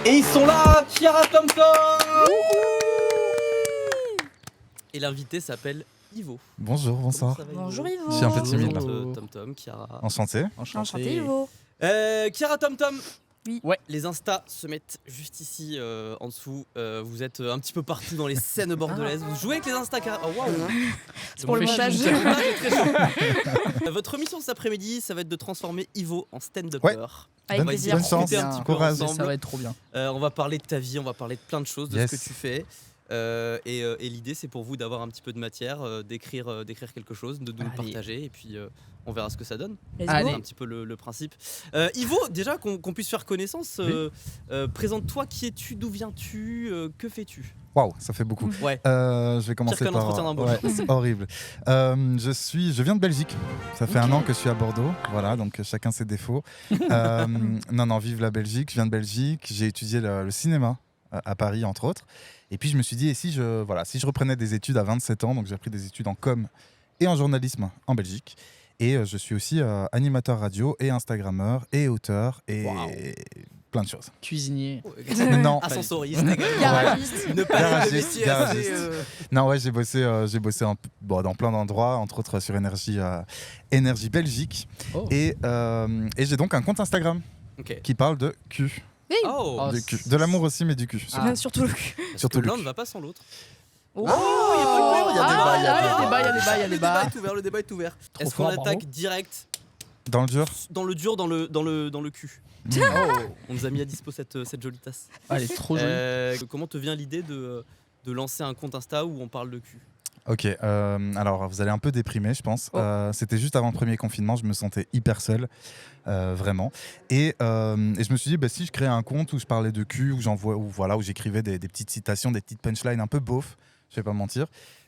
Et ils sont là, Chiara Thompson. Et l'invité s'appelle Ivo. Bonjour, bonsoir. Bonjour Ivo. Je suis un peu timide là. Tom, Chiara. Enchanté. Enchanté Ivo. Chiara Tom. Oui. Ouais. Les Insta se mettent juste ici en dessous. Vous êtes un petit peu partout dans les scènes bordelaise. Vous jouez avec les Insta. Oh waouh. C'est pour le montage. Votre mission cet après-midi, ça va être de transformer Ivo en stand-upper. Ouais. Avec Bonne plaisir. chance, un petit peu courage. ensemble. Ça va être trop bien. On va parler de ta vie, on va parler de plein de choses, de Yes. ce que tu fais. Et l'idée, c'est pour vous d'avoir un petit peu de matière, d'écrire quelque chose, de nous le Allez. partager, et puis on verra ce que ça donne. Let's C'est go. un petit peu le principe. Ivo, déjà qu'on puisse faire connaissance, présente-toi, qui es-tu, d'où viens-tu, que fais-tu? Waouh, ça fait beaucoup. Ouais. Je vais commencer Pire qu'un entretien par. d'embauche. Ouais, c'est horrible. Je viens de Belgique. Ça fait un an que je suis à Bordeaux. Voilà, donc chacun ses défauts. Non, vive la Belgique. Je viens de Belgique. J'ai étudié le cinéma à Paris, entre autres. Et puis je me suis dit, et si je reprenais des études à 27 ans, donc j'ai pris des études en com et en journalisme en Belgique. Et je suis aussi animateur radio et instagrammeur et auteur et plein de choses. Cuisinier. Non, Ascensoriste, Garagiste. ne pas Garagiste, garagiste. Non, ouais, j'ai bossé dans plein d'endroits, entre autres sur Énergie Belgique. Oh. Et j'ai donc un compte Instagram Ok. qui parle de cul. Oh, Oh, De cul. De l'amour aussi, mais du cul. Surtout le cul. parce surtout que le l'un cul. ne va pas sans l'autre. Oh, il y a des Le débat est ouvert. Trop Est-ce qu'on fort, attaque bravo. direct Dans le dur. dans le dur, dans le cul? On nous a mis à dispo cette jolie tasse. Elle est trop jolie. Comment te vient l'idée de lancer un compte Insta où on parle de cul? Ok, alors vous allez un peu déprimer, je pense. C'était juste avant le premier confinement, je me sentais hyper seul, vraiment. Et je me suis dit, si je créais un compte où je parlais de cul, où j'écrivais des petites citations, des petites punchlines un peu beauf, je vais pas mentir.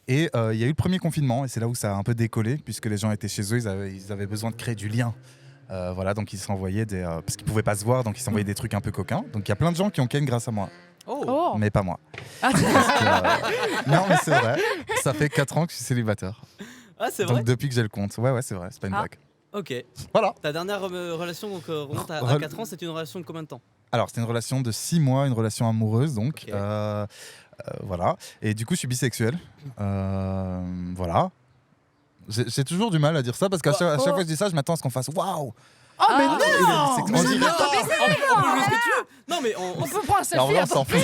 Et il y a eu le premier confinement, et c'est là où ça a un peu décollé, puisque les gens étaient chez eux, ils avaient besoin de créer du lien. Donc ils s'envoyaient parce qu'ils pouvaient pas se voir, donc ils s'envoyaient des trucs un peu coquins. Donc il y a plein de gens qui ont ken grâce à moi, Oh. mais pas moi. Ah, Non, mais c'est vrai, ça fait 4 ans que je suis célibataire. Ah, c'est vrai? Donc depuis que j'ai le compte. Ouais, c'est vrai, c'est pas une Ah. blague. Ok. Voilà. Ta dernière relation remonte à Rel- 4 ans, c'était une relation de combien de temps? Alors, c'était une relation de 6 mois, une relation amoureuse, donc. Ok. Voilà. Et du coup, je suis bisexuel. Voilà. J'ai toujours du mal à dire ça parce qu'à chaque fois que je dis ça, je m'attends à ce qu'on fasse waouh! Oh, mais il est bisexuel. Mais On dirait- on peut jouer ce que tu veux. Non, mais On peut prendre un Alors, selfie. là, on s'en fout.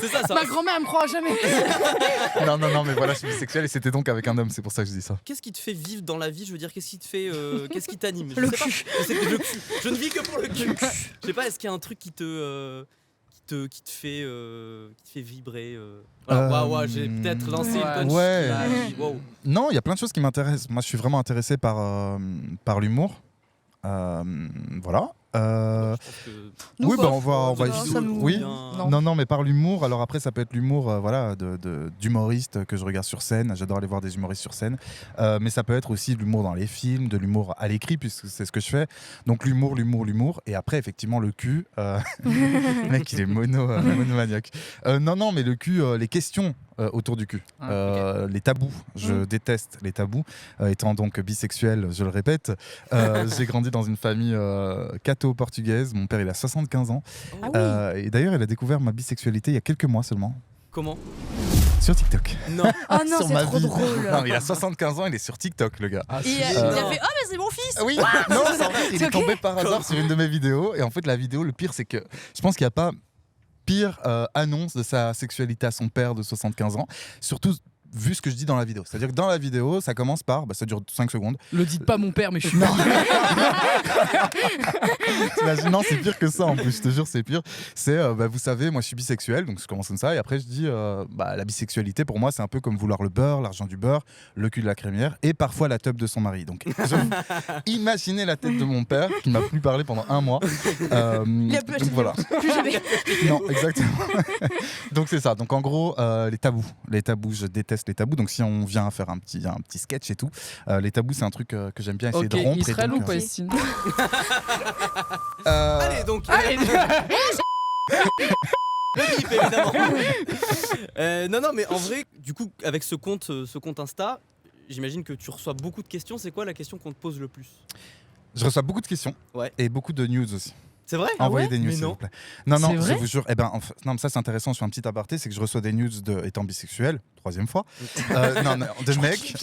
c'est ça. Ma grand-mère me croira jamais. Non, mais voilà, je suis bisexuel et c'était donc avec un homme, c'est pour ça que je dis ça. Qu'est-ce qui te fait vivre dans la vie? Je veux dire, qu'est-ce qui te fait, qu'est-ce qui t'anime? Le sais pas. Je sais que le cul. Je ne vis que pour le cul. Je sais pas, est-ce qu'il y a un truc qui te fait vibrer? Voilà, waouh, j'ai peut-être lancé une punch. Ouais. Là, wow. Non, il y a plein de choses qui m'intéressent. Moi, je suis vraiment intéressé par l'humour. Voilà. Je pense que Nous, Oui, bof. on va Non, ça nous- oui. Non. Non, mais par l'humour. Alors après, ça peut être l'humour d'humoristes que je regarde sur scène. J'adore aller voir des humoristes sur scène. Mais ça peut être aussi de l'humour dans les films, de l'humour à l'écrit, puisque c'est ce que je fais. Donc l'humour. Et après, effectivement, le cul. Le mec, il est monomaniaque. Non, mais le cul, les questions autour du cul. Les tabous. Je déteste les tabous. Étant donc bisexuel, je le répète, j'ai grandi dans une famille catho-portugaise. Mon père, il a 75 ans. Ah oui. Et d'ailleurs, il a découvert ma bisexualité il y a quelques mois seulement. comment? Sur TikTok. Non. Oh non, Sur c'est ma trop vie. drôle. Non, il a 75 ans, il est sur TikTok, le gars. Ah, Et si. il a fait, mais c'est mon fils. Oui, non, c'est en fait, il C'est est ok. tombé par hasard sur une de mes vidéos. Et en fait, la vidéo, le pire, c'est que je pense qu'il n'y a pas pire annonce de sa sexualité à son père de 75 ans. Surtout vu ce que je dis dans la vidéo. C'est-à-dire que dans la vidéo, ça commence par, ça dure 5 secondes. Le dites pas mon père, mais je suis. T'imagines, non, c'est pire que ça en plus, je te jure, c'est pire. C'est, vous savez, moi je suis bisexuel, donc je commence comme ça, et après je dis, la bisexualité pour moi c'est un peu comme vouloir le beurre, l'argent du beurre, le cul de la crémière, et parfois la teub de son mari. Donc imaginez la tête de mon père qui m'a plus parlé pendant 1 mois. Il a plus acheté Donc voilà. Plus jamais. Non, exactement. Donc c'est ça. Donc en gros, les tabous, je déteste les tabous. Donc si on vient à faire un petit sketch et tout, les tabous c'est un truc que j'aime bien essayer Ok, de rompre. et Israël donc, ou Palestine? Allez, donc. Allez. Le bip, évidemment. Non, mais en vrai, du coup, avec ce compte Insta, j'imagine que tu reçois beaucoup de questions. C'est quoi la question qu'on te pose le plus? Je reçois beaucoup de questions Ouais. et beaucoup de news aussi. C'est vrai Envoyez ouais des news, Mais s'il non. vous plaît. Non, C'est je vrai vous jure. Non, mais ça c'est intéressant. Sur un petit aparté, c'est que je reçois des news étant bisexuel, 3e fois. Non, de mecs.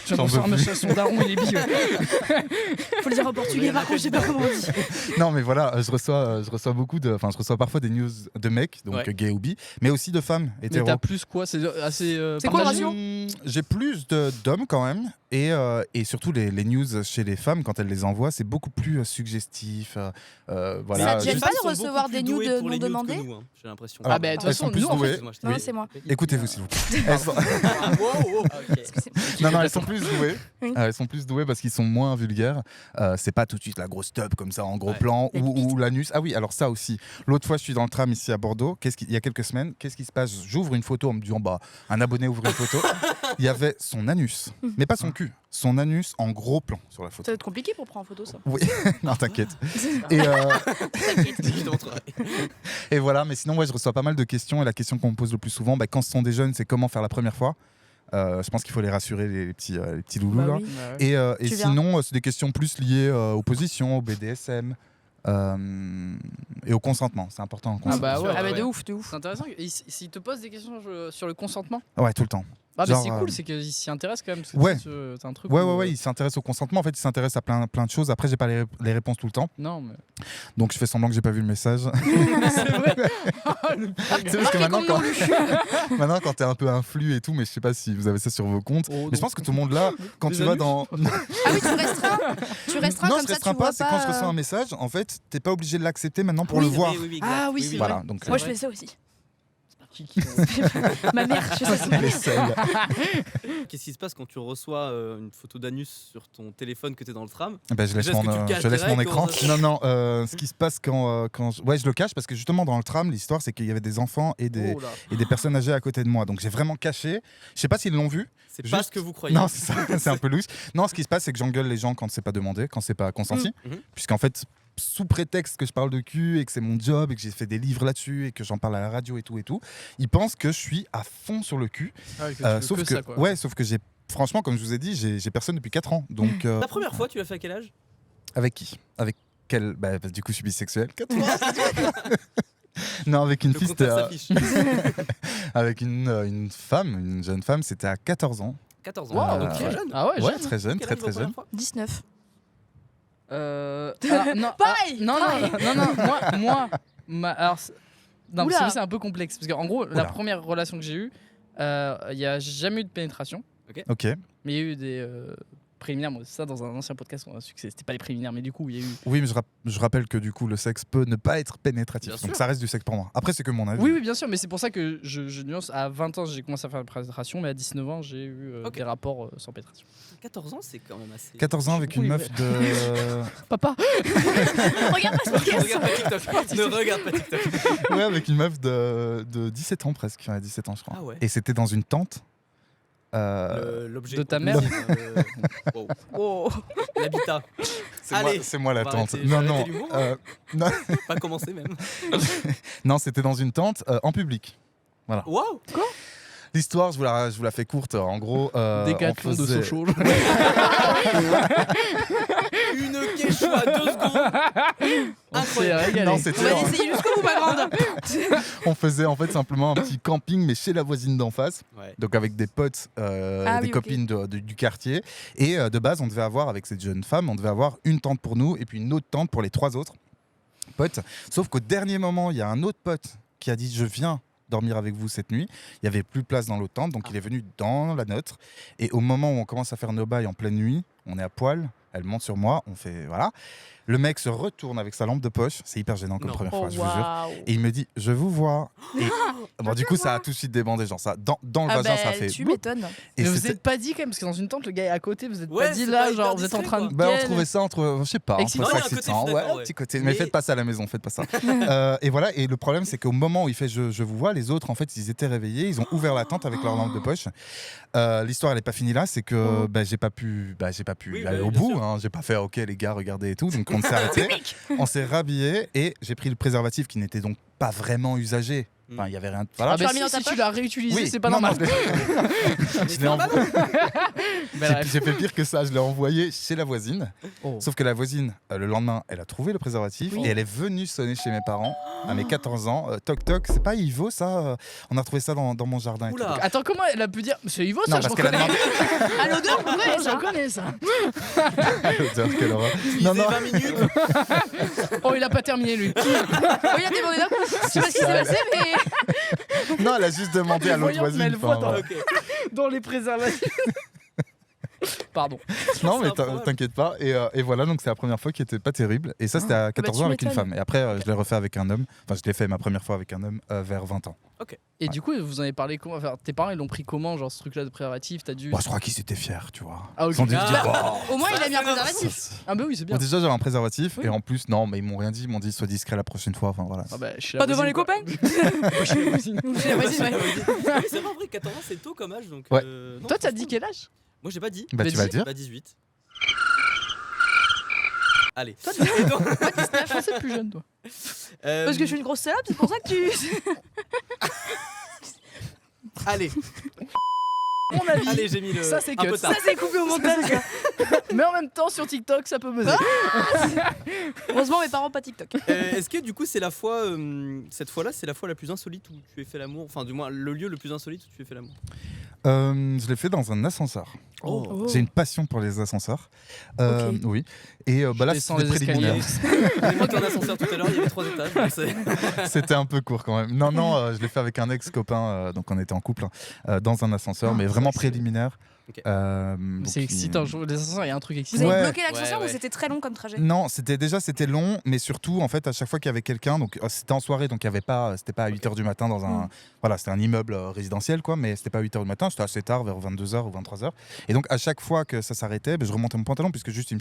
Je viens de J'en recevoir veux un message, son daron, il est bi. Faut le dire en portugais, par contre, je sais pas comment on dit. Non, mais voilà, je reçois beaucoup de. Enfin, je reçois parfois des news de mecs, donc Ouais. gay ou bi, mais aussi de femmes Mais hétéros. t'as plus quoi? C'est assez. C'est quoi le partagé. ratio J'ai plus d'hommes quand même, et surtout les news chez les femmes, quand elles les envoient, c'est beaucoup plus suggestif. Voilà. Ça te gêne Juste- pas de Ils sont recevoir beaucoup des plus nudes doués pour non les news que demandées nous, hein, j'ai l'impression. Alors, Ah, bah, de toute elles façon, sont plus nous, en fait, douées. Excuse-moi, je t'ai Non, coupé. c'est moi. Écoutez-vous s'il vous plaît. Pardon. Wow, wow. Non, elles sont plus douées. Oui. Elles sont plus douées parce qu'ils sont moins vulgaires. C'est pas tout de suite la grosse tub comme ça en gros Ouais. plan La bite. ou l'anus. Ah oui, alors ça aussi. L'autre fois, je suis dans le tram ici à Bordeaux. Il y a quelques semaines, qu'est-ce qui se passe? J'ouvre une photo en me disant bah un abonné ouvre une photo. Il y avait son anus, mais pas son cul. Son anus en gros plan sur la Ça photo. va être compliqué pour prendre en photo, ça. Oui, non t'inquiète. Et, Je te montrerai. et voilà, mais sinon ouais, je reçois pas mal de questions et la question qu'on me pose le plus souvent, bah, quand ce sont des jeunes, c'est comment faire la première fois. Je pense qu'il faut les rassurer les petits loulous Bah là. oui. Et Tu viens. sinon, c'est des questions plus liées aux positions, au BDSM et au consentement. C'est important. Le Ah consentement. bah ouais. Ah bah ouais. de ouf, de ouf. C'est intéressant. Et s'il te pose des questions sur le consentement, Ouais, tout le temps. ah bah Genre, c'est cool, c'est qu'il s'y intéresse quand même. Parce que ouais. tu sais, t'as un truc. Ouais, où, il s'intéresse au consentement. En fait, il s'intéresse à plein de choses. Après, j'ai pas les réponses tout le temps. Non, mais. Donc, je fais semblant que j'ai pas vu le message. c'est vrai. Tu sais, parce que maintenant, quand t'es un peu influx et tout, mais je sais pas si vous avez ça sur vos comptes. Oh, Mais je pense que tout le monde là, quand Des tu vas anus dans. Ah oui, tu restreins. Tu restreins Non, comme je ça, restreins tu pas. vois C'est pas. quand je reçois un message, en fait, t'es pas obligé de l'accepter maintenant pour Oui, le voir. Ah oui, c'est Voilà, donc. Moi, je fais ça aussi. Qui- Ma mère, je fais ça. les selles. Qu'est-ce qui se passe quand tu reçois une photo d'anus sur ton téléphone que t'es dans le tram? Ben, je laisse Déjà, est-ce que tu le caches je laisse mon direct, écran. comment ça- Non, ce qui se passe quand ouais, je le cache parce que justement dans le tram, l'histoire c'est qu'il y avait des enfants et Oh là. des personnes âgées à côté de moi. Donc j'ai vraiment caché. Je sais pas s'ils l'ont vu. C'est Juste- pas ce que vous croyez. Non, c'est ça, c'est un peu louche. Non, ce qui se passe c'est que j'engueule les gens quand c'est pas demandé, quand c'est pas consenti. Mhm. Puisqu'en fait, sous prétexte que je parle de cul et que c'est mon job et que j'ai fait des livres là-dessus et que j'en parle à la radio et tout, ils pensent que je suis à fond sur le cul. Ah ouais, que tu veux Sauf que que, ça, quoi. ouais, sauf que franchement, comme je vous ai dit, j'ai personne depuis 4 ans. Donc, La première fois, tu l'as fait à quel âge? avec qui? Avec quel? Bah, du coup, je suis bisexuel. 4 ans. Non, avec une Le fille, compteur c'était s'affiche. avec une femme, une jeune femme, c'était à 14 ans. 14 Wow, ans. Donc ok. très jeune. Ah ouais, Ouais, jeune. très jeune, Quel très âge très vos jeune. premières fois 19. Non, Pareil, non, pareil. moi, alors, non, Oula. parce que c'est un peu complexe. Parce qu'en gros, la Oula. première relation que j'ai eue, il n'y a jamais eu de pénétration, Ok. mais il y a eu des préliminaires. Moi, ça, dans un ancien podcast, on a su que c'était pas les préliminaires, mais du coup, il y a eu. Oui, mais je rappelle que du coup, le sexe peut ne pas être pénétratif. Bien Donc sûr. ça reste du sexe pour moi. Après, c'est que mon avis. Oui, oui, bien sûr, mais c'est pour ça que je nuance. À 20 ans, j'ai commencé à faire la pénétration, mais à 19 ans, j'ai eu Ok. des rapports sans pénétration. 14 ans, c'est quand même assez. 14 ans avec une Oui, meuf de. Papa Regarde pas ce podcast. Regarde pas TikTok. Ne regarde pas TikTok. Ouais, avec une meuf de 17 ans presque. Ouais, 17 ans, je crois. Ah ouais. Et c'était dans une tente. L'objet De ta mère. Wow. Oh. L'habitat. Allez, C'est moi la on va tente. arrêter, Non, je vais non. arrêter l'humour. Non, Pas commencer même. non, c'était dans une tente en public. Waouh. L'histoire, je vous la fais courte. En gros, Décathlon on de faisait- Sochaux. Une quechua, 2 secondes. On s'est Incroyable. régalé. Non, On c'était va essayer jusqu'au bout, ma grande. on faisait en fait simplement un petit camping, mais chez la voisine d'en face. Ouais. Donc avec des potes, Ah des oui, ok. copines du quartier. Et de base, on devait avoir, avec cette jeune femme, on devait avoir une tente pour nous et puis une autre tente pour les 3 autres potes. Sauf qu'au dernier moment, il y a un autre pote qui a dit « Je viens dormir avec vous cette nuit ». Il n'y avait plus de place dans l'autre tente, donc il est venu dans la nôtre. Et au moment où on commence à faire nos bails en pleine nuit, on est à poil, elle monte sur moi, on fait... Voilà. Le mec se retourne avec sa lampe de poche. C'est hyper gênant comme Non. première Oh, fois, je vous jure. waouh. Et il me dit, je vous vois. Et bon, du coup, ça a tout de suite débandé. Genre, ça, dans le Ah vagin, ça bah, fait. tu m'étonnes. Et Mais vous c'était- êtes pas dit quand même, parce que dans une tente, le gars est à côté, vous êtes Ouais, pas dit c'est là, pas hyper genre vous êtes en train de. Bah, on ken. trouvait ça entre, je sais pas, entre Excitant. Non, il y a un ça côté, excitant. je suis Ouais, d'accord, un petit ouais. côté. Mais Mais- faites pas ça à la maison, faites pas ça. Et voilà. Et le problème, c'est qu'au moment où il fait je vous vois, les autres, en fait, ils étaient réveillés, ils ont ouvert la tente avec leur lampe de poche. L'histoire, elle est pas finie là, c'est que bah, j'ai pas pu Oui, aller bah, au bien bout. sûr. Hein. J'ai pas fait, ok, les gars, regardez et tout. Donc on s'est arrêté, on s'est rhabillé et j'ai pris le préservatif qui n'était donc pas vraiment usagé. Enfin, il y avait rien. Voilà. Ah Tu bah l'as mis dans ta si tu poche l'as réutilisé, Oui, c'est pas non, normal. non, je l'ai envoyé. Bah, bref. J'ai fait pire que ça, je l'ai envoyé chez la voisine. Oh. Sauf que la voisine, le lendemain, elle a trouvé le préservatif Oui. et elle est venue sonner chez mes parents à mes 14 ans. Toc toc, c'est pas Ivo ça On a retrouvé ça dans mon jardin. Et tout. Oula. Attends, comment elle a pu dire c'est Ivo ça Non, je parce qu'elle a reconnais. demandé À l'odeur, on connaît Je ça. reconnais ça. l'odeur, quelle horreur. Utilisez Non, non. 20 minutes. Oh, il a pas terminé lui. Oui, il y a demandé d'un coup. Je sais pas ce qui s'est passé, mais. Non, elle a juste demandé à l'autre Voyons, mais voisine. elle voit enfin, voilà. Ok. Dans les préservatifs. Pardon. Non, mais C'est improbable. t'inquiète pas. Et voilà, donc c'est la première fois qui était pas terrible. Et ça, c'était à 14 tu ans avec une m'étonnes. femme. Et après, je l'ai refait avec un homme. Enfin, je l'ai fait ma première fois avec un homme vers 20 ans. Et Ouais. du coup, vous en avez parlé comment enfin, tes parents ils l'ont pris comment genre ce truc là de préservatif, t'as dû Bon, je crois qu'ils étaient fiers, tu vois. Ah, ok. Ils ont dû se dire, Ah. oh. Au moins, il a mis un préservatif. Ah bah oui, c'est bien. Bon, déjà, j'avais un préservatif. Oui. Et en plus, non, mais ils m'ont rien dit. Ils m'ont dit, sois discret la prochaine fois. Enfin, voilà. Ah bah, je suis Pas la devant les voisine, copains quoi. Je suis la voisine. Chez la voisine, ouais. Oui, c'est pas vrai, 14 ans c'est tôt comme âge donc. Ouais. Non, Toi, t'as franchement, dit quel âge Moi j'ai pas dit. Bah, Mais tu vas le dis- dire. Bah 18. Allez. Je pensais plus jeune toi. Parce que je suis une grosse salope, c'est pour ça que tu. Allez, Mon avis. allez, j'ai mis le. Ça, c'est un peu cut. tard. Ça, c'est coupé au montage. Mais en même temps sur TikTok ça peut buzzer. Heureusement, mes parents pas TikTok. Est-ce que du coup c'est la fois, cette fois-là, c'est la fois la plus insolite où tu as fait l'amour, enfin du moins le lieu le plus insolite où tu as fait l'amour. Je l'ai fait dans un ascenseur. Oh. J'ai une passion pour les ascenseurs. Ok. Oui. Et bah là, descends c'était les préliminaire. J'ai monté en ascenseur tout à l'heure, il y avait 3 étages. Donc c'est- C'était un peu court quand même. Non, non, je l'ai fait avec un ex-copain, donc on était en couple, dans un ascenseur, mais vraiment préliminaire. Ok. Donc, C'est excitant, les ascenseurs, il y a un truc Vous excitant. avez Ouais. bloqué l'ascenseur Ouais, ou c'était très long comme trajet? Non, c'était long, mais surtout en fait à chaque fois qu'il y avait quelqu'un, donc c'était en soirée, donc il y avait pas, c'était pas à 8h du matin dans un, voilà, c'était un immeuble résidentiel quoi, mais c'était pas à 8h du matin, c'était assez tard, vers 22h ou 23h. Et donc à chaque fois que ça s'arrêtait, je remontais mon pantalon puisque juste il me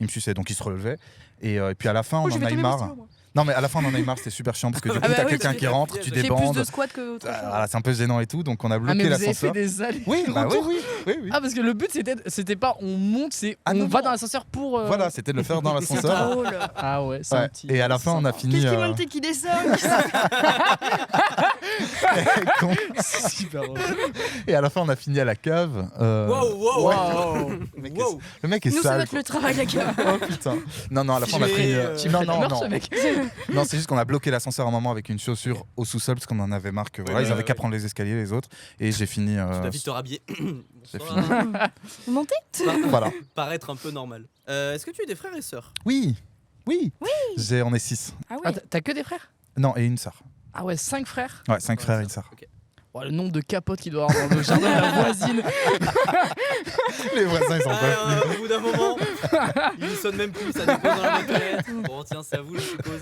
suçait, donc il se relevait. Et puis à la fin on Oh, je en vais a eu tomber marre. mon stylo, moi. Non mais à la fin on en a eu marre, c'était super chiant parce que du coup bah t'as oui, quelqu'un parce qui que rentre, j'ai tu plus J'ai plus débandes. de squat que autre chose. Voilà, c'est un peu gênant et tout, donc on a Ah bloqué mais vous avez fait l'ascenseur. des allers. Oui, bah oui. Ah parce que le but c'était pas on monte, c'est Ah, on non, va non. dans l'ascenseur pour. Voilà, c'était de le faire dans l'ascenseur. Drôle. Ah ouais, c'est Ouais. un petit. Et à la fin on a fini. Qu'est-ce qui monte et qui descend con. super drôle. Et à la fin on a fini à la cave. Wow, wow, Wow. Le mec, wow. le mec est Nous, ça sale. va être le travail à cœur. Oh putain. Non, à la fin on a Mais, pris. tu Non, Fais de non, marche, non. mec. Non, c'est juste qu'on a bloqué l'ascenseur un moment avec une chaussure au sous-sol parce qu'on en avait marre que voilà, Ouais, ils avaient ouais, qu'à ouais. prendre les escaliers les autres. Et j'ai fini. Tu dois vite te rhabiller. j'ai Bonsoir. Vous montez? Voilà. Paraître un peu normal. Est-ce que tu as des frères et sœurs? Oui. On est 6. Ah Ah, oui. t'as que des frères? Non, et une sœur. Ah ouais, 5 frères. Ouais, 5 frères et une sœur. Ok. Oh, le nombre de capotes qu'il doit avoir dans le jardin de la voisine. Les voisins, ils sont pas. Ah, au bout d'un moment, il ne sonne même plus, ça dépose dans la boîte aux lettres. Bon, tiens, c'est à vous, je suppose.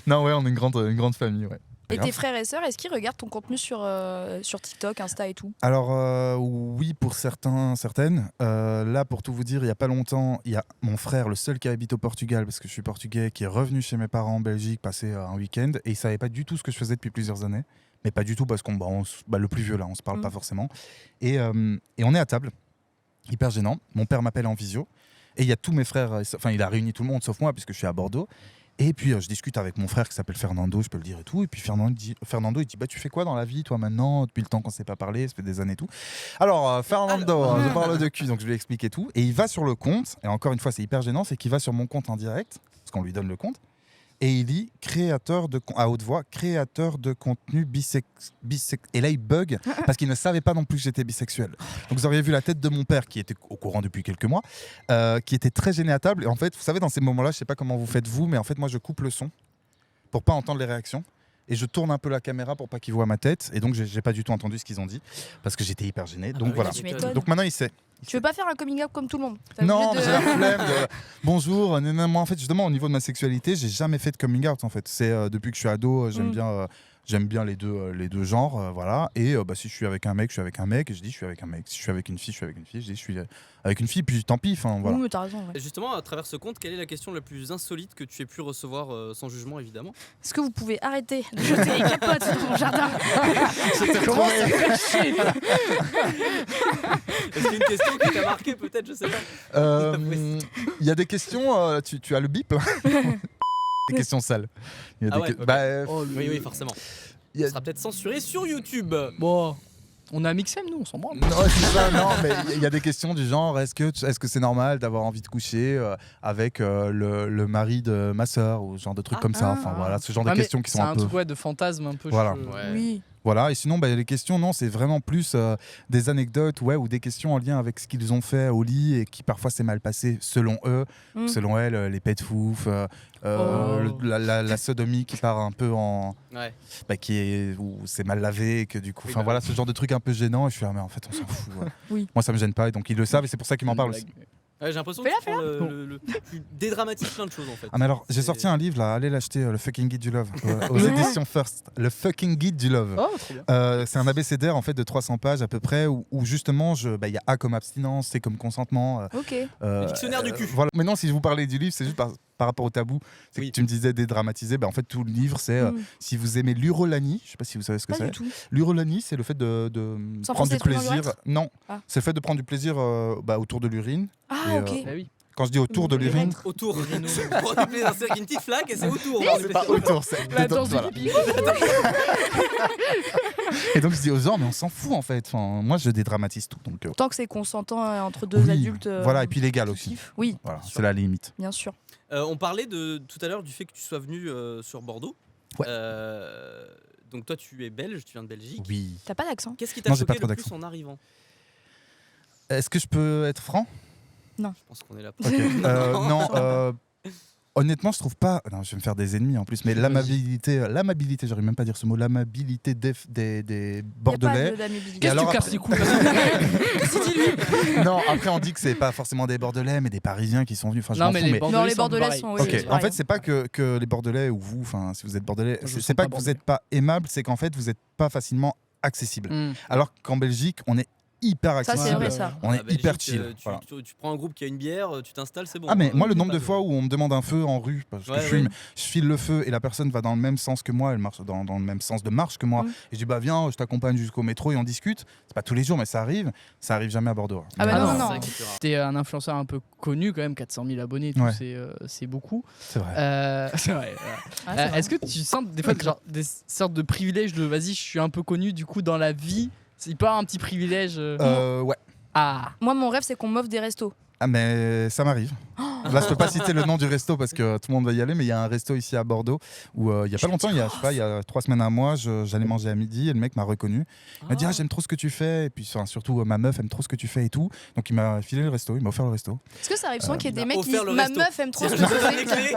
Non, ouais, on est une grande famille, ouais. Et tes frères et sœurs, est-ce qu'ils regardent ton contenu sur TikTok, Insta et tout? Alors oui, pour certaines. Là, pour tout vous dire, il y a pas longtemps, il y a mon frère, le seul qui habite au Portugal, parce que je suis portugais, qui est revenu chez mes parents en Belgique passer un week-end, et il savait pas du tout ce que je faisais depuis plusieurs années. Mais pas du tout parce qu'on, le plus vieux là, on se parle pas forcément. Et on est à table, hyper gênant. Mon père m'appelle en visio, et il y a tous mes frères, enfin il a réuni tout le monde sauf moi puisque je suis à Bordeaux. Et puis je discute avec mon frère qui s'appelle Fernando, je peux le dire et tout. Et puis Fernando il dit bah tu fais quoi dans la vie toi maintenant depuis le temps qu'on s'est pas parlé, ça fait des années et tout. Alors Fernando, je parle de cul donc je lui explique et tout. Et il va sur le compte et encore une fois c'est hyper gênant, c'est qu'il va sur mon compte en direct parce qu'on lui donne le compte et il dit à haute voix créateur de contenu et là il bug parce qu'il ne savait pas non plus que j'étais bisexuel. Donc vous auriez vu la tête de mon père qui était au courant depuis quelques mois, qui était très gêné à table. Et en fait, vous savez, dans ces moments-là, je sais pas comment vous faites vous, mais en fait, moi, je coupe le son pour pas entendre les réactions. Et je tourne un peu la caméra pour pas qu'ils voient ma tête. Et donc, j'ai pas du tout entendu ce qu'ils ont dit parce que j'étais hyper gêné. Donc oui, voilà. tu m'étonnes. Donc maintenant, il sait. Tu veux pas faire un coming out comme tout le monde? T'as Non, obligé j'ai la flemme de bonjour. Moi, en fait, justement, au niveau de ma sexualité, j'ai jamais fait de coming out. En fait, c'est depuis que je suis ado, j'aime bien les deux genres, voilà. Et si je suis avec un mec, je suis avec un mec. Et je dis je suis avec un mec. Si je suis avec une fille, je suis avec une fille. Je dis je suis avec une fille. Puis tant pis. Enfin voilà. Oui, mais t'as raison. Ouais. Et justement, à travers ce compte, quelle est la question la plus insolite que tu aies pu recevoir sans jugement, évidemment? Est-ce que vous pouvez arrêter de jeter les capotes dans mon jardin? Comment ça fait chier? Est-ce qu'il y a une question qui t'a marqué, peut-être? Je sais pas. Il y a des questions. Tu as le bip là. Des questions sales. Il y a Ah des ouais, que- ok. bah, Oh, Oui, forcément. Il y a- Ça sera peut-être censuré sur YouTube. Bon, on a un Mixem, nous, on s'en branle. Non, c'est ça, non, mais il y a des questions du genre est-ce que c'est normal d'avoir envie de coucher avec le mari de ma sœur ou ce genre de trucs comme ça. Enfin voilà, ce genre de Ouais, mais questions qui sont c'est un un peu. truc ouais, de fantasme un peu. Voilà. Oui. Voilà, et sinon, les questions, non, c'est vraiment plus des anecdotes ou des questions en lien avec ce qu'ils ont fait au lit et qui parfois s'est mal passé selon eux, selon elles, les pets de fouf, la sodomie qui part un peu en. Ouais. Où c'est mal lavé, et que du coup. Oui, Enfin bah voilà, ce genre de truc un peu gênant, et je suis, mais en fait, on s'en fout. Oui. Moi, ça me gêne pas, et donc ils le savent, et c'est pour ça qu'ils m'en parlent aussi. Ouais, j'ai l'impression que Fais-la, tu prends tu dédramatises plein de choses en fait. Ah mais alors j'ai C'est- sorti un livre là, allez l'acheter, le fucking guide du love aux éditions First, le fucking guide du love. Oh, trop bien. C'est un abécédaire en fait de 300 pages à peu près où justement il y a A comme abstinence, C comme consentement. Ok. Le dictionnaire du cul. Voilà. Mais non, si je vous parlais du livre, c'est juste par rapport au tabou. C'est Oui. que tu me disais dédramatiser. En fait, tout le livre, c'est si vous aimez l'urolanie, je sais pas si vous savez ce que Pas c'est. du tout. L'urolanie, c'est le fait de prendre S'enfoncer du des trucs dans plaisir. l'urètre Non, Ah. c'est le fait de prendre du plaisir autour de l'urine. Ah, Et, ok. Bah oui. Quand je dis autour de l'urine, Autour. Pour rappeler un cercle, une petite flaque et c'est autour. non, c'est pas autour, c'est La danse du voilà. pipi. Et donc je dis aux gens, mais on s'en fout en fait. Enfin, moi, je dédramatise tout. Donc, Tant que c'est consentant entre deux oui, adultes. voilà, et puis légal qui aussi. kiffent. Oui, Voilà, c'est la limite. bien sûr. On parlait tout à l'heure du fait que tu sois venu sur Bordeaux. Ouais. Donc toi tu es belge, tu viens de Belgique. Oui. T'as pas d'accent? Qu'est-ce qui t'a Non, j'ai pas choqué trop le plus d'accent. en arrivant? Est-ce que je peux être franc? Je pense qu'on est là. Ok. Non, honnêtement, je trouve pas. Non, je vais me faire des ennemis en plus, mais l'amabilité, j'arrive même pas à dire ce mot, l'amabilité des Bordelais. Qu'est-ce alors que tu casses les couilles? Non, après on dit que c'est pas forcément des Bordelais, mais des Parisiens qui sont venus. Enfin, je Non, m'en mais fous, les Non, les Bordelais Bordelais sont sont. pareils. oui, Ok, c'est en pareil. fait, c'est pas que les Bordelais ou vous, enfin, si vous êtes Bordelais, Je c'est sens pas pas que vous n'êtes pas aimable, c'est qu'en fait, vous n'êtes pas facilement accessible. Alors qu'en Belgique, on est hyper Ça, c'est accessible. vrai, ça. On est La Belgique, hyper chill. Voilà. Tu prends un groupe qui a une bière, tu t'installes, c'est bon. Ah mais moi le Pas nombre de fois où on me demande un feu en rue parce que Ouais, je fume, ouais. je file le feu et la personne va dans le même sens que moi, elle marche dans le même sens de marche que moi Mm. et je dis bah viens, je t'accompagne jusqu'au métro et on discute. C'est pas tous les jours mais ça arrive jamais à Bordeaux. Ah bah Mais, non, c'est non. ça qui est rare. T'es un influenceur un peu connu quand même, 400 000 abonnés, et tout, Ouais. c'est beaucoup. c'est vrai. C'est vrai. Ah, c'est vrai. Est-ce que tu sens des fois genre, des sortes de privilèges de vas-y, je suis un peu connu du coup dans la vie? C'est pas un petit privilège Ouais. Ah, Moi, mon rêve, c'est qu'on m'offre des restos. Ah mais ça m'arrive. Là je peux pas citer le nom du resto parce que tout le monde va y aller, mais il y a un resto ici à Bordeaux où il y a pas longtemps, il y a 3 semaines à moi, j'allais manger à midi et le mec m'a reconnu. Il m'a dit j'aime trop ce que tu fais et puis surtout ma meuf aime trop ce que tu fais et tout. Donc il m'a filé le resto, il m'a offert le resto. Est-ce que ça arrive souvent qu'il y ait des il a mecs qui offert disent le ma resto. meuf aime trop ce Tiens, que je tu te donne les fais? clés.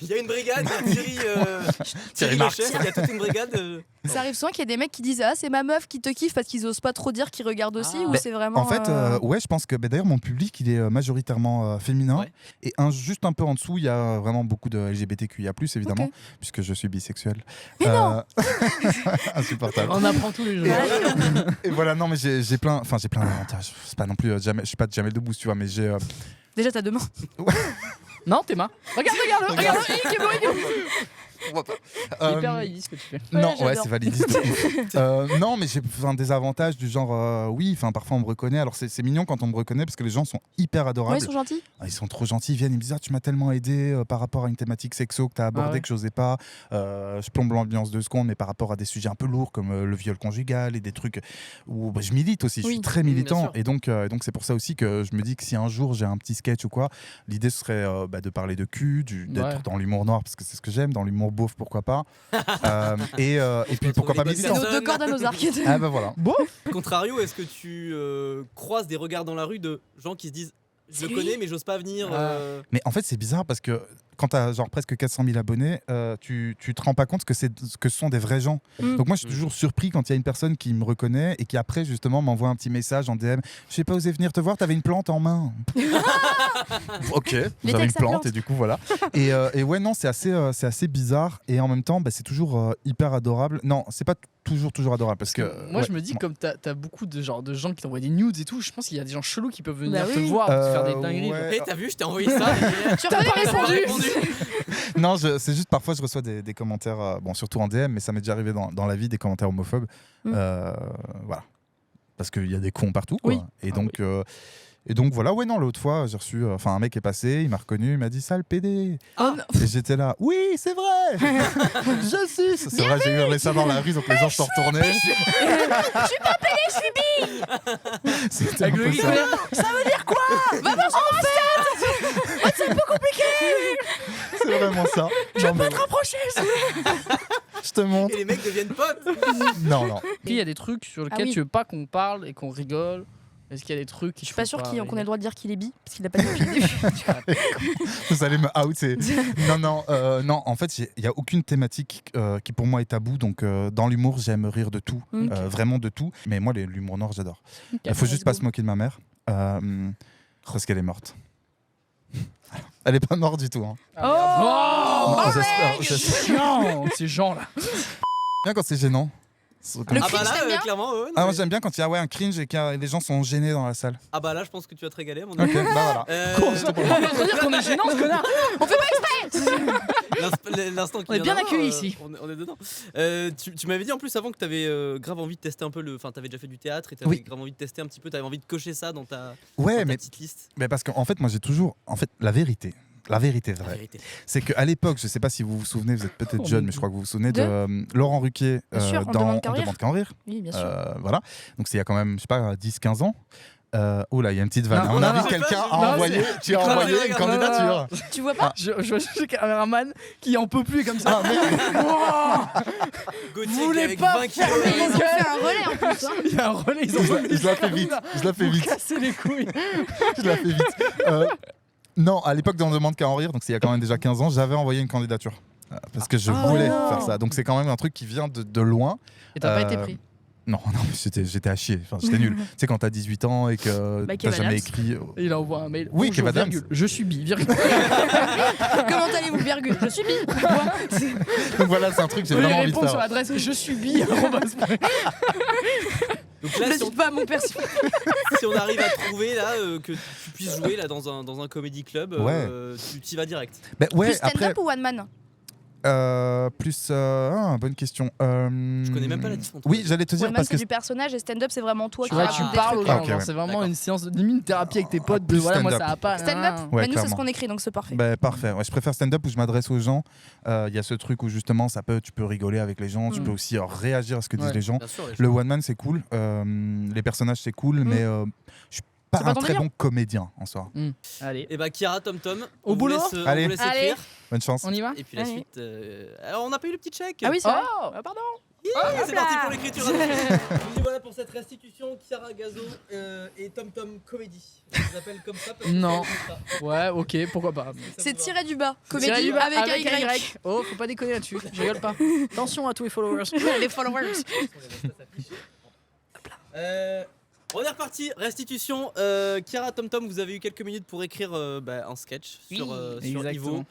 Il y a une brigade, il y a Thierry Thierry le Marx. chef, il y a toute une brigade. Ça arrive souvent qu'il y ait des mecs qui disent ah c'est ma meuf qui te kiffe parce qu'ils osent pas trop dire qu'ils regardent aussi Ah. ou Mais c'est vraiment. En fait, ouais, je pense que d'ailleurs mon public il est majoritairement féminin Ouais. et juste un peu en dessous il y a vraiment beaucoup de LGBTQIA+, évidemment, Ok. puisque je suis bisexuel. Mais non. Insupportable. on apprend tous les jours. Et voilà, non mais j'ai plein d'avantages. C'est pas non plus je suis pas Jamel Debbouze, tu vois, mais j'ai Déjà t'as deux mains. Non, tes mains. Regarde. C'est hyper réaliste ce que tu fais. non, Ouais, ouais, j'adore. c'est validiste. de ouf. Non, mais j'ai des avantages du genre, oui, enfin parfois on me reconnaît. Alors c'est mignon quand on me reconnaît parce que les gens sont hyper adorables. Ouais, ils sont gentils. Ah, ils sont trop gentils, ils viennent, ils me disent tu m'as tellement aidé par rapport à une thématique sexo que tu as abordé Ah ouais. que j'osais pas. Je plombe l'ambiance 2 secondes, mais par rapport à des sujets un peu lourds comme le viol conjugal et des trucs où je milite aussi, je Oui. suis très bien militant. sûr. Et donc c'est pour ça aussi que je me dis que si un jour j'ai un petit sketch ou quoi, l'idée ce serait de parler de cul, d'être Ouais. dans l'humour noir parce que c'est ce que j'aime, dans l'humour beauf pourquoi pas. Et puis pourquoi pas trouver des C'est militant. bonnes nos deux cordes à nos arcs. Ah bah voilà. Contrario, est-ce que tu croises des regards dans la rue de gens qui se disent je C'est le lui connais mais j'ose pas venir Mais en fait, c'est bizarre parce que quand tu as genre presque 400 000 abonnés, tu te rends pas compte que ce sont des vrais gens. Mm. Donc moi, je suis toujours surpris quand il y a une personne qui me reconnaît et qui après, justement, m'envoie un petit message en DM. Je sais pas osé venir te voir, t'avais une plante en main. Ok, j'avais une avec sa plante plante. et du coup, voilà. Et ouais, non, c'est assez bizarre et en même temps, c'est toujours hyper adorable. Non, c'est pas toujours adorable parce que. Moi, ouais, je me dis, bon. comme t'as beaucoup de gens qui t'envoient des nudes et tout, je pense qu'il y a des gens chelous qui peuvent venir Bah te oui. voir, te faire des dingueries. ouais. Hey, t'as vu, je t'ai envoyé ça. Tu aurais T'as pas répondu. répondu. Non, c'est juste parfois je reçois des commentaires, bon surtout en DM, mais ça m'est déjà arrivé dans la vie, des commentaires homophobes. Mm. Voilà. Parce qu'il y a des cons partout. Quoi. Oui. Et donc, Et donc voilà, ouais, non, l'autre fois, j'ai reçu. Enfin, un mec est passé, il m'a reconnu, il m'a dit sale PD. Oh, Et j'étais là, oui, c'est vrai. Je suis. C'est vrai, j'ai hurlé ça dans la rue, donc les gens se sont retournés. je suis pas pédé, je suis bi. C'était un peu ça. Ça veut dire quoi? Va voir son c'est un peu compliqué. C'est vraiment ça. Je Non, peux mais te rapprocher. je te montre. Et les mecs deviennent potes. Non, non. Puis il y a des trucs sur lesquels oui. tu veux pas qu'on parle et qu'on rigole. Est-ce qu'il y a des trucs qui Je suis pas sûre qu'on ait le droit de dire qu'il est bi parce qu'il a pas dit depuis le début. Vous allez me out. Non, en fait, il n'y a aucune thématique qui pour moi est tabou. Donc, dans l'humour, j'aime rire de tout. Ok. Vraiment de tout. Mais moi, l'humour noir, j'adore. Il faut let's juste pas go. se moquer de ma mère. Parce qu'elle est morte. Elle est pas morte du tout. Hein. Oh, Non, j'espère chiant, ces gens là. bien quand c'est gênant. Le Ah bah cringe, là, t'aimes bien clairement, ouais, non, Ah, moi mais- j'aime bien quand il y a un cringe et que les gens sont gênés dans la salle. Ah bah là, je pense que tu vas te régaler, mon Ok, ami. bah voilà. On va dire qu'on est gênant, ce connard. L'instant qui On est vient bien d'avant, accueillis ici. On est dedans. Tu m'avais dit en plus avant que t'avais grave envie de tester un peu le. Enfin, t'avais déjà fait du théâtre et t'avais Oui. grave envie de tester un petit peu. T'avais envie de cocher ça dans ta, Ouais, dans ta mais, petite liste. parce qu'en fait, moi j'ai toujours. En fait, la vérité La vraie, vérité. c'est qu'à l'époque, je sais pas si vous vous souvenez, vous êtes peut-être Oh, jeune, mon mais je Dieu. crois que vous vous souvenez de Laurent Ruquier Bien sûr, On dans demande qu'à On rire. demande qu'à en rire. Oui, bien sûr. Voilà. Donc c'est il y a quand même, je sais pas, 10-15 ans. Oh là, il y a une petite vanne. Non, On non, invite non, quelqu'un non, à envoyer. Tu as Non, envoyé non, une non, candidature. Tu vois pas? Je vois juste le caméraman qui en peut plus comme ça. Ah, merde. Gauthier Vous voulez avec pas 20 faire kilos. Mais ils ont fait un relais en plus. Hein. Il y a un relais, ils ont Je la fais vite. Je la fais vite. casser les couilles. Je la fais vite. Non, à l'époque d'On demande qu'à en rire, donc c'est il y a quand même déjà 15 ans, j'avais envoyé une candidature. Parce que je voulais non. faire ça. Donc c'est quand même un truc qui vient de loin. Et t'as pas été pris. Non, mais j'étais à chier. Enfin, j'étais nul. Tu sais, quand t'as 18 ans et que Bah, t'as Kev jamais Adams. écrit. Et il envoie un mail. Oui, Bonjour, Kev Adams. virgule, je suis bi, virgule. Comment allez-vous, virgule? Je suis bi. Donc voilà, c'est un truc que j'ai Vous vraiment voulez envie de répondre sur faire. l'adresse je suis bi. Donc là, Je si on, suis pas mon perso. si on arrive à trouver là que tu puisses jouer là dans un comédie club, Ouais. tu t'y vas direct. Bah, ouais, Plus stand-up après. ou one man? Bonne question. Je connais même pas la différence. Oui, j'allais te dire One man parce c'est que. du personnage et stand-up c'est vraiment toi Tu vois, qui tu racontes des parles aux trucs. gens. Ok, genre, ouais. c'est vraiment D'accord. une séance de limite thérapie avec tes potes. De plus voilà, moi stand-up. ça va pas. Stand-up, nan, nan. Ouais, bah, nous c'est clairement. ce qu'on écrit donc c'est parfait. Bah, parfait. Ouais, je préfère stand-up où je m'adresse aux gens. Il y a ce truc où justement tu peux rigoler avec les gens, tu Mm. peux aussi réagir à ce que disent Ouais. les gens. Bien sûr, Le one man c'est cool, les personnages c'est cool, mais je suis pas C'est pas un ton très délire bon comédien en soi. Allez, Et bah Chiara, Tom, Au on boulot vous laisse, Allez. on vous laisse Allez. écrire. Bonne chance. on y va. Et puis la Allez. suite. Alors on n'a pas eu le petit check. Ah oui c'est vrai. Oh, pardon. C'est parti pour l'écriture. Je vous dis voilà pour cette restitution, Chiara Gazo et Tom Comedy. Je les appelle comme ça parce que Non. c'est comme ça. Ouais, ok, pourquoi pas. Ça vous C'est va. tiré du bas. Tiré Comédie du bas avec un un Y. Oh, faut pas déconner là-dessus. Je rigole pas. Attention à tous les followers. Les followers. On est reparti, restitution. Chiara, Tom, vous avez eu quelques minutes pour écrire un sketch sur Exactement. Ivo.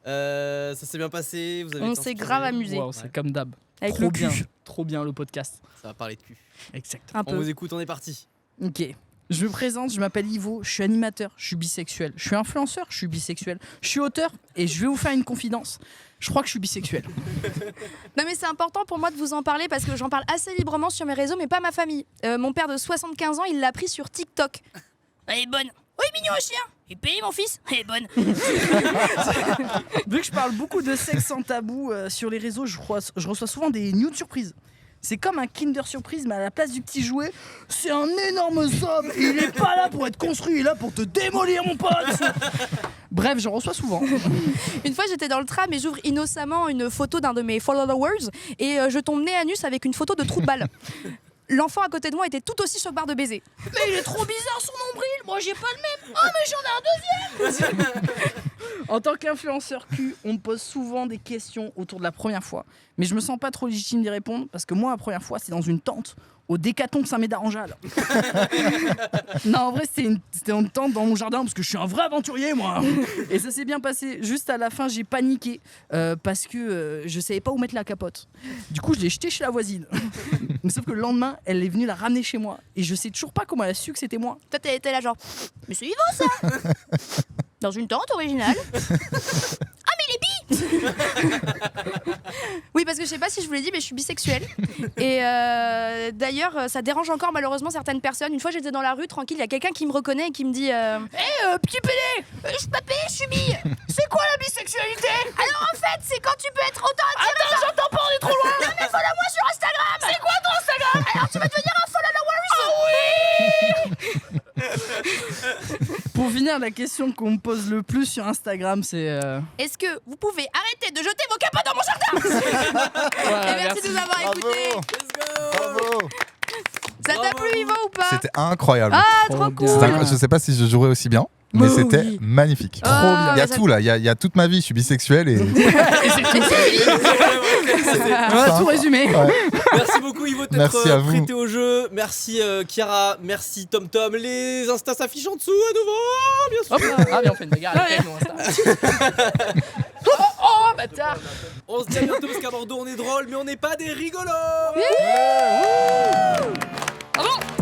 Ça s'est bien passé. Vous avez On été s'est inspiré. grave amusé. Wow, c'est comme d'hab. Avec Trop le bien, cul. trop bien le podcast. Ça va parler de cul. Exactement. Un On peu. vous écoute, on est parti. Ok. Je me présente, je m'appelle Ivo, je suis animateur, je suis bisexuel. Je suis influenceur, je suis bisexuel. Je suis auteur et je vais vous faire une confidence. Je crois que je suis bisexuel. Non mais c'est important pour moi de vous en parler parce que j'en parle assez librement sur mes réseaux mais pas ma famille. Mon père de 75 ans il l'a appris sur TikTok. Elle est bonne. Oui mignon un chien. Il paye mon fils. Elle est bonne. Vu que je parle beaucoup de sexe sans tabou sur les réseaux, je reçois souvent des nudes surprises. C'est comme un Kinder Surprise, mais à la place du petit jouet, c'est un énorme somme. Et il est pas là pour être construit, il est là pour te démolir, mon pote. Bref, j'en reçois souvent. Une fois j'étais dans le tram et j'ouvre innocemment une photo d'un de mes followers et je tombe nez à nus avec une photo de trou de balle. L'enfant à côté de moi était tout aussi sur le bar de baiser. Mais il est trop bizarre son nombril, moi j'ai pas le même. Oh mais j'en ai un deuxième. En tant qu'influenceur Q, on me pose souvent des questions autour de la première fois. Mais je me sens pas trop légitime d'y répondre parce que moi, la première fois, c'est dans une tente au Décathlon Saint-Médard-en-Jalles. Non, en vrai, c'était une tente dans mon jardin parce que je suis un vrai aventurier, moi. Et ça s'est bien passé. Juste à la fin, j'ai paniqué parce que je savais pas où mettre la capote. Du coup, je l'ai jetée chez la voisine. Mais sauf que le lendemain, elle est venue la ramener chez moi. Et je sais toujours pas comment elle a su que c'était moi. Toi t'es là genre mais c'est Ivo ça. Dans une tente originale. Ah mais il est bi. Oui Oui, parce que je sais pas si je vous l'ai dit, mais je suis bisexuelle. Et d'ailleurs, ça dérange encore malheureusement certaines personnes. Une fois, j'étais dans la rue, tranquille, il y a quelqu'un qui me reconnaît et qui me dit petit pédé, je m'appelle, je suis bi. C'est quoi la bisexualité? Alors en fait, c'est quand tu peux être autant attiré. Attends, j'entends pas, on est trop loin. Non, mais follow-moi sur Instagram. C'est quoi ton Instagram? Alors tu vas devenir un follower. Pour finir, la question qu'on me pose le plus sur Instagram, c'est. Est-ce que vous pouvez arrêter de jeter vos capotes dans mon jardin? Et merci de nous avoir écoutés. Let's go. Bravo. Ça t'a plu, Ivo, ou pas? C'était incroyable. Ah, Trop trop bien. cool. Je sais pas si je jouerais aussi bien, mais Oh, c'était oui. magnifique. Trop bien. Il y a tout là, il y a toute ma vie, je suis bisexuel et. On va tout résumer. Merci beaucoup Ivo d'être Merci à vous. prêté au jeu. Merci Chiara, merci TomTom. Les Insta s'affichent en dessous à nouveau, bien sûr. Hop. Ah, bien, on fait une bagarre avec elle, nous, Insta. Oh, bâtard. On se dit à bientôt parce qu'à Bordeaux on est drôle mais on n'est pas des rigolos. Ah bon.